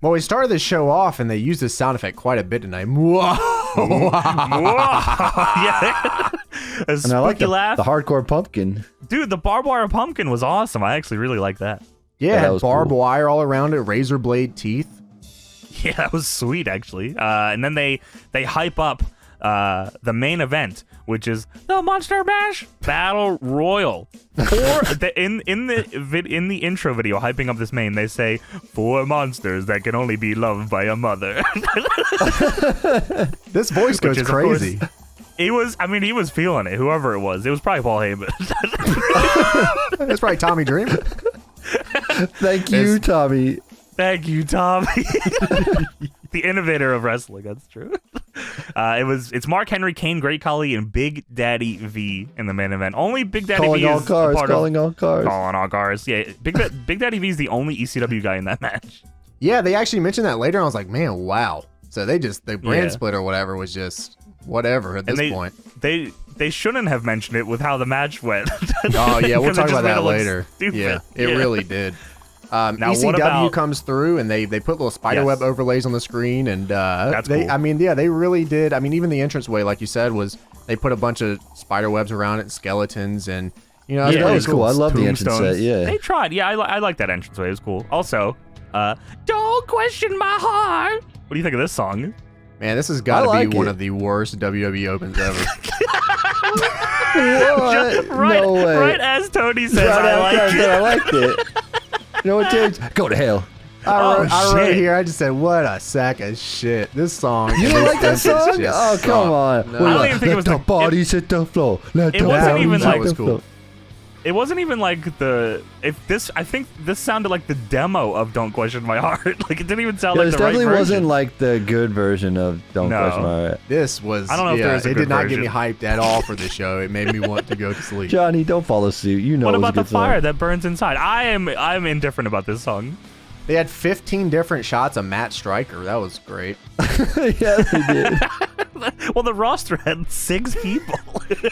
Well, we started this show off, and they used this sound effect quite a bit tonight. Yeah. And I like the laugh. hardcore pumpkin. Dude, the barbed wire pumpkin was awesome. I actually really like that. Yeah, it that had was barbed cool. wire all around it, razor blade teeth. Yeah, that was sweet, actually. And then they hype up the main event, which is the Monster Mash Battle Royal. In the intro video hyping up this main, they say 4 monsters that can only be loved by a mother. This voice goes crazy. He was feeling it. Whoever it was probably Paul Heyman. That's probably Tommy Dreamer. Thank you, Tommy. Thank you, Tommy. The innovator of wrestling. That's true. It's Mark Henry, Kane, Great Khali, and Big Daddy V in the main event. Only Big Daddy Calling V all is cars. part Calling all cars. Calling all cars. Yeah, Big Daddy V is the only ECW guy in that match. Yeah, they actually mentioned that later. And I was like, man, wow. So the brand Yeah. split or whatever was just whatever at this point. They shouldn't have mentioned it with how the match went. Oh yeah, we'll Because it talk just about made that it look later. stupid. Yeah, it really did. Now, what ECW about- comes through and they put little spiderweb Yes. overlays on the screen and That's cool. they really did. I mean, even the entranceway, like you said, was they put a bunch of spider webs around it, skeletons, and you know, Yeah, That was cool. I love the entrance Tombstones. set. Yeah. They tried. Yeah, I like that entranceway. It was cool. Also, don't question my heart. What do you think of this song? Man, this has got to like be one it. of the worst WWE opens ever. What? Right, No way. right as Tony says, Right I after like said it. I liked it. You know what, James? Go to hell. I wrote shit. here. I just said, "What a sack of shit!" This song. You and didn't this like that entrance song? just Oh, come on. sucked. What No. I do don't you even think it was Let the- the bodies hit the floor. Let it the wasn't bodies even hit like- the That was cool. floor. It wasn't even like the I think this sounded like the demo of "Don't Question My Heart." Like it didn't even sound Yeah, like this the right definitely version. wasn't like the good version of Don't No. Question My Heart. This was. I don't know if yeah, there is a it good did not get me version. hyped at all for the show. It made me want to go to sleep. Johnny, don't follow suit. You know What it was about a the good song. fire that burns inside? I'm indifferent about this song. They had 15 different shots of Matt Stryker. That was great. Yeah, they did. Well, the roster had 6 people.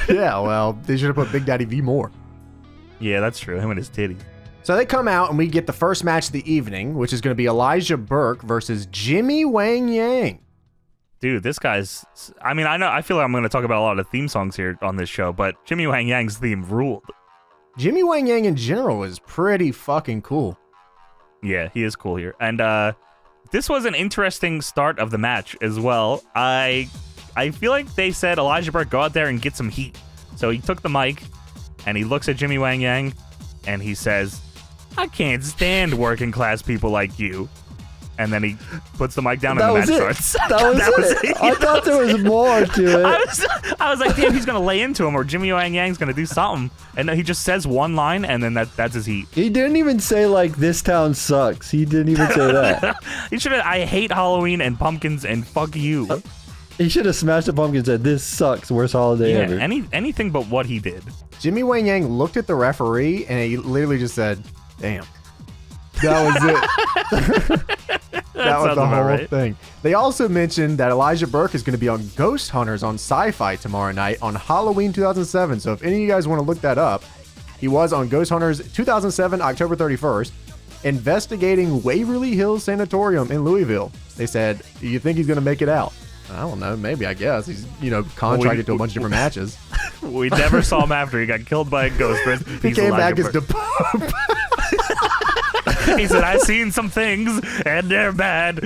Yeah, well, they should have put Big Daddy V more. Yeah, that's true. Him and his titties. So they come out and we get the first match of the evening, which is going to be Elijah Burke versus Jimmy Wang Yang. Dude, this guy's. I mean, I feel like I'm going to talk about a lot of theme songs here on this show, but Jimmy Wang Yang's theme ruled. Jimmy Wang Yang in general is pretty fucking cool. Yeah, he is cool here. And this was an interesting start of the match as well. I feel like they said Elijah Burke go out there and get some heat. So he took the mic and he looks at Jimmy Wang Yang and he says, "I can't stand working class people like you." And then he puts the mic down and the match starts. That was it. I thought there was more to it. I was like, damn, he's gonna lay into him, or Jimmy Wang Yang's gonna do something, and he just says one line, and then that's his heat. He didn't even say like this town sucks. He didn't even say that. He should have. I hate Halloween and pumpkins and fuck you. He should have smashed the pumpkin and said this sucks. Worst holiday ever. Anything but what he did. Jimmy Wang Yang looked at the referee and he literally just said, "Damn." That was it. That was the whole thing. They also mentioned that Elijah Burke is going to be on Ghost Hunters on Sci-Fi tomorrow night on Halloween 2007. So if any of you guys want to look that up, he was on Ghost Hunters 2007, October 31st, investigating Waverly Hills Sanatorium in Louisville. They said, "Do you think he's going to make it out?" I don't know. Maybe, I guess. He's, contracted to a bunch of different matches. We never saw him after he got killed by a ghost. He came back as the Pope. He said, "I've seen some things, and they're bad.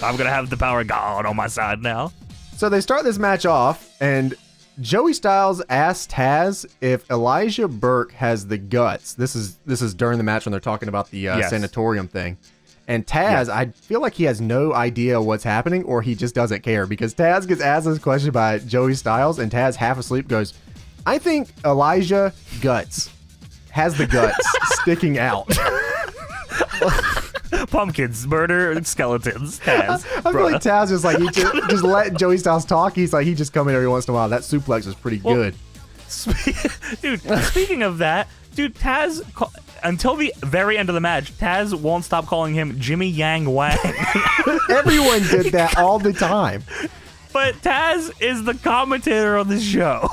I'm going to have the power of God on my side now." So they start this match off, and Joey Styles asked Taz if Elijah Burke has the guts. This is during the match when they're talking about the sanatorium thing. And Taz, I feel like he has no idea what's happening, or he just doesn't care, because Taz gets asked this question by Joey Styles, and Taz, half asleep, goes, "I think Elijah has the guts sticking out." Pumpkins, murder, skeletons, Taz. I feel like Taz is like, he just let Joey Styles talk. He's like, he just come in every once in a while. That suplex is pretty good. Dude, speaking of that, dude, Taz, until the very end of the match, Taz won't stop calling him Jimmy Yang Wang. Everyone did that all the time. But Taz is the commentator on the show.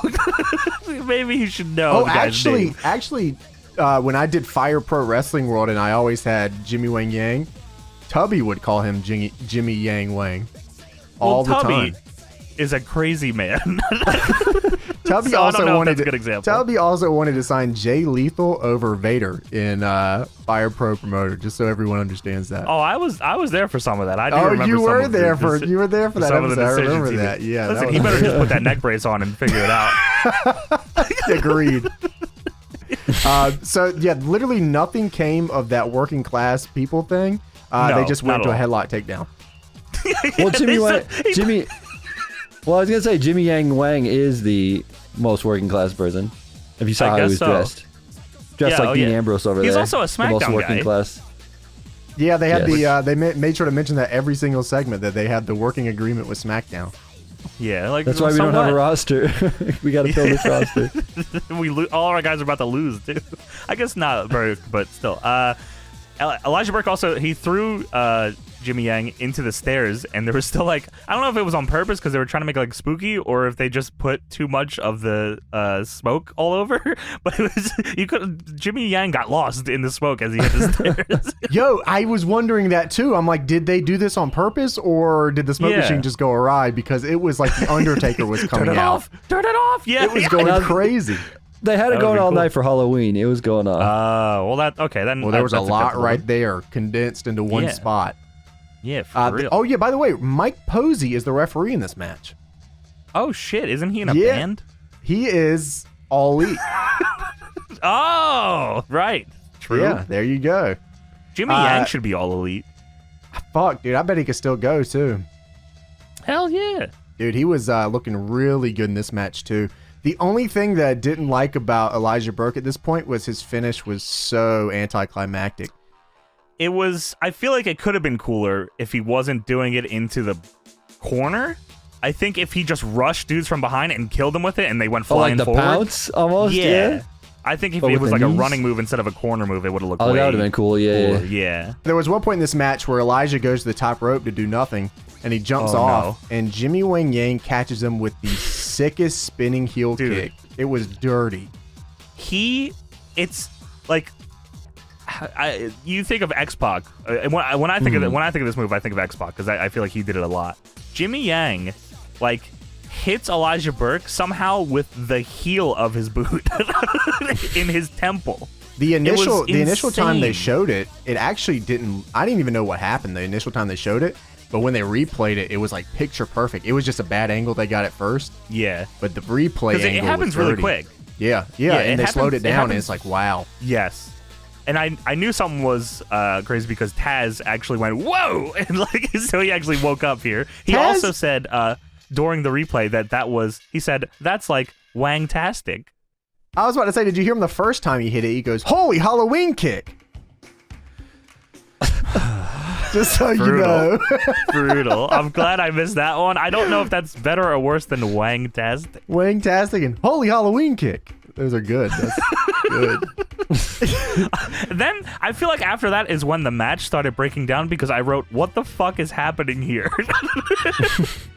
Maybe he should know. Oh, the guy's actually, when I did Fire Pro Wrestling World and I always had Jimmy Wang Yang, Tubby would call him Jimmy Yang Wang all the Tubby time. is a crazy man. Tubby So I don't also know if wanted that's a good example. Tubby also wanted to sign Jay Lethal over Vader in Fire Pro Promoter, just so everyone understands that. Oh, I was there for some of that. I do remember you some were of there the, you were there for that some of the episode. I decisions remember he that. made. Yeah. Listen, that he was better just put that neck brace on and figure it out. agreed. So yeah, literally nothing came of that working class people thing. No, they just went not to a at all. headlock takedown. Well, Well, I was gonna say Jimmy Yang Wang is the most working class person. If you saw I how he guess was so. dressed like Dean Ambrose over He's there. also a the most SmackDown working guy. class. Yeah, they had Yes. they made sure to mention that every single segment that they had the working agreement with SmackDown. Yeah, like That's why we don't have a roster. We got to fill this roster. all our guys are about to lose too. I guess not Burke, but still. Elijah Burke also he threw Jimmy Yang into the stairs, and there was still like I don't know if it was on purpose because they were trying to make it like spooky, or if they just put too much of the smoke all over. But it was Jimmy Yang got lost in the smoke as he hit the stairs. Yo, I was wondering that too. I'm like, did they do this on purpose, or did the smoke Yeah. machine just go awry? Because it was like the Undertaker was coming Turn it out. off! Turn it off! Yeah, It was going crazy. They had it That would going be all cool. night for Halloween. It was going on. Well, that okay then. Well, there was a that's lot acceptable. right there condensed into one Yeah. spot. Yeah, for real. Oh yeah, by the way, Mike Posey is the referee in this match. Oh shit! Isn't he in a Yeah. band? He is All Elite. Oh, right. True. Yeah, there you go. Jimmy Yang should be all elite. Fuck, dude, I bet he could still go too. Hell yeah. Dude, he was looking really good in this match too. The only thing that I didn't like about Elijah Burke at this point was his finish was so anticlimactic. It was. I feel like it could have been cooler if he wasn't doing it into the corner. I think if he just rushed dudes from behind and killed them with it, and they went Oh, like flying the forward. pounce almost? Yeah. I think if But it with was the like a knees? running move instead of a corner move, it would have looked. Oh, way that would have been cool. Yeah. cooler. Yeah. Yeah. There was one point in this match where Elijah goes to the top rope to do nothing, and he jumps Oh, off, and Jimmy Wang Yang catches him with the sickest spinning heel Dude. kick. It was dirty. It's like. You think of X-Pac. When I think of this move, I think of X-Pac because I feel like he did it a lot. Jimmy Yang, like, hits Elijah Burke somehow with the heel of his boot in his temple. The initial time they insane. showed it, it actually didn't. I didn't even know what happened the initial time they showed it. But when they replayed it, it was like picture perfect. It was just a bad angle they got at first. Yeah, But the replay because angle it happens was really dirty. quick. Yeah, Yeah, and they it slowed happens- it it down, and happens- it's like, wow. Yes. And I knew something was crazy because Taz actually went, whoa! And like, so he actually woke up here. He Taz- also said during the replay he said, that's like Wang-tastic. I was about to say, did you hear him the first time he hit it? He goes, holy Halloween kick. Just so you know. Brutal. I'm glad I missed that one. I don't know if that's better or worse than Wang-tastic. Wang-tastic and holy Halloween kick. Those are good. That's good. Then I feel like after that is when the match started breaking down because I wrote, what the fuck is happening here?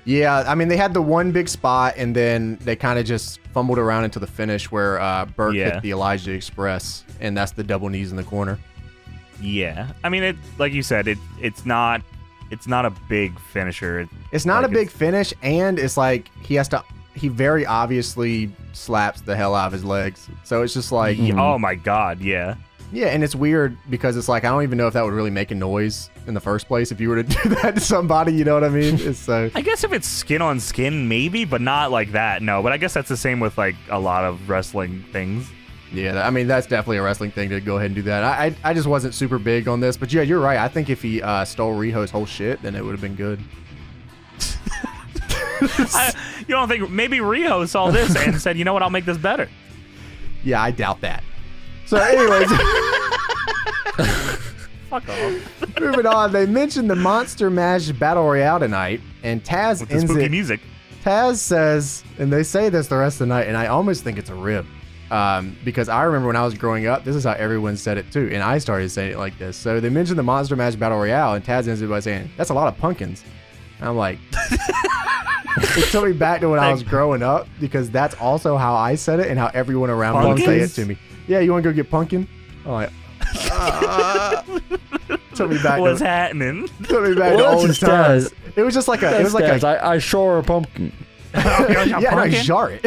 Yeah, I mean, they had the one big spot, and then they kind of just fumbled around into the finish where Burke Yeah. hit the Elijah Express, and that's the double knees in the corner. Yeah. I mean, it like you said, it's not a big finisher. It's not Like, a big finish, and it's like he very obviously slaps the hell out of his legs. So it's just like, Oh my god, yeah. yeah, and it's weird because it's like, I don't even know if that would really make a noise in the first place if you were to do that to somebody, you know what I mean? It's so. I guess if it's skin on skin, maybe, but not like that. No, but I guess that's the same with like a lot of wrestling things. Yeah, I mean, that's definitely a wrestling thing to go ahead and do that. I just wasn't super big on this, but yeah, you're right. I think if he stole Riho's whole shit, then it would have been good. You don't think maybe Riho saw this and said, you know what, I'll make this better? Yeah, I doubt that. So anyways, Fuck off. moving on, they mentioned the Monster Mash Battle Royale tonight, and Taz With the ends spooky it. music. Taz says, and they say this the rest of the night, and I almost think it's a rib. Because I remember when I was growing up, this is how everyone said it too, and I started saying it like this. So they mentioned the Monster Mash Battle Royale, and Taz ends it by saying, that's a lot of pumpkins. And I'm like, it took me back to when I was growing up, because that's also how I said it and how everyone around me would say it Pumpkins? to me. Yeah, you want to go get pumpkin? I'm like, Took me back. What's happening? Took me back to Well, old that's times. just It was just like a. It was like Stas, a. I shore a pumpkin. Yeah, no, Pumpkin? jar it.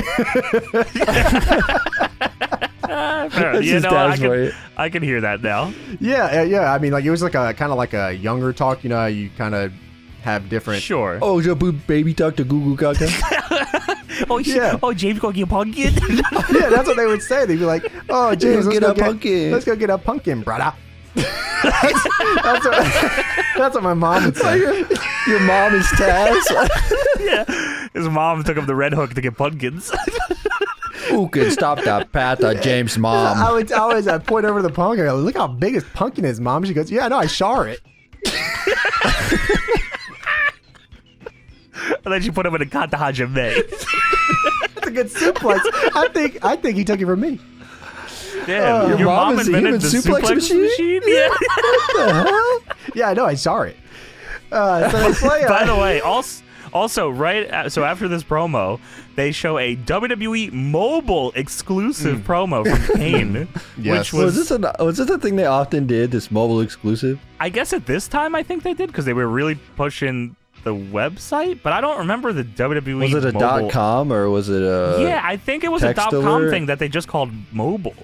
Fair. You just know, Stas for you. I can hear that now. Yeah. I mean, like it was like a kind of like a younger talk. You know, how you kind of have different. Sure. Oh, your baby talk to Goo Goo Gaga. Yeah. Oh, James gonna get a pumpkin. Yeah, that's what they would say. They'd be like, "Oh, James, Let's get a pumpkin. Let's go get a pumpkin, brother." That's what my mom would say. Your mom is Taz. Yeah. His mom took him the Red Hook to get pumpkins. Who can stop the path of James' mom? I would always point over to the pumpkin. I go, look how big his pumpkin is, Mom. She goes, "Yeah, no, I shar it." And then she put him in a 𝓍𝓲𴄍𝓙. That's a good suplex. I think he took it from me. Yeah, Your mom is a invented human the suplex machine? Yeah. What the hell? Yeah, I know, I shar it. So they play. By the way, also so after this promo, they show a WWE mobile exclusive promo from Kane, Yes. which Was this a thing they often did? This mobile exclusive? I guess at this time I think they did because they were really pushing the website, but I don't remember the WWE. Was it a mobile. .com or was it a? Yeah, I think it was a text .com alert? thing that they just called mobile.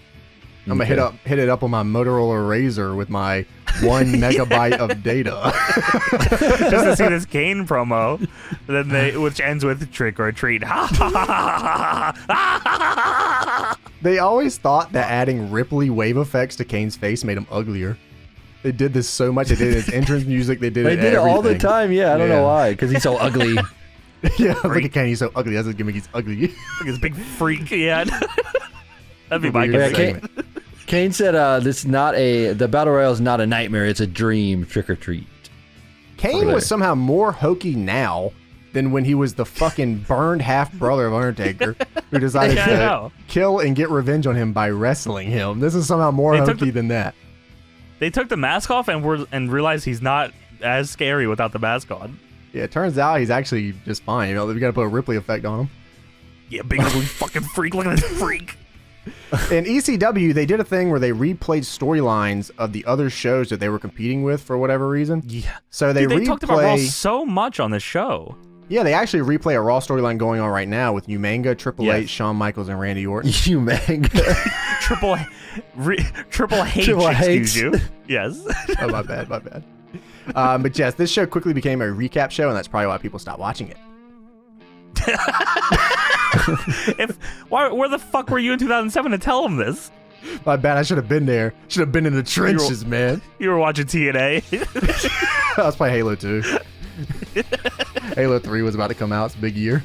I'm gonna hit it up on my Motorola Razr with my 1 megabyte of data. Just to see this Kane promo, which ends with trick or treat. They always thought that adding Ripley wave effects to Kane's face made him uglier. They did this so much. They did his entrance music. They did They it did it all the everything. time. Yeah, I don't Yeah. know why. Because he's so ugly. Yeah, look at Kane. He's so ugly. That's his gimmick. He's ugly. Look at this big freak. Yeah. That'd be my Weird good segment. segment. Kane said, "This is not the battle royale is not a nightmare. It's a dream. Trick or treat." Kane Over was there. somehow more hokey now than when he was the fucking burned half brother of Undertaker who decided Yeah, I to know. kill and get revenge on him by wrestling him. This is somehow more They took hokey than that. They took the mask off and realized he's not as scary without the mask on. Yeah, it turns out he's actually just fine. You know, we got to put a Ripley effect on him. Yeah, big ugly fucking freak. Look at this freak. In ECW, they did a thing where they replayed storylines of the other shows that they were competing with for whatever reason. Yeah. So they Dude, they talked about Raw replay. so much on the show. Yeah, they actually replay a Raw storyline going on right now with 𝑈𝐸, Triple H, Yes. Shawn Michaels, and Randy Orton. You man. Triple H, Triple excuse H. you. Yes. Oh, my bad. But yes, this show quickly became a recap show, and that's probably why people stopped watching it. Where the fuck were you in 2007 to tell him this? My bad. I should have been there. Should have been in the trenches, man. You were watching TNA. I was playing Halo 2. Halo 3 was about to come out. It's a big year.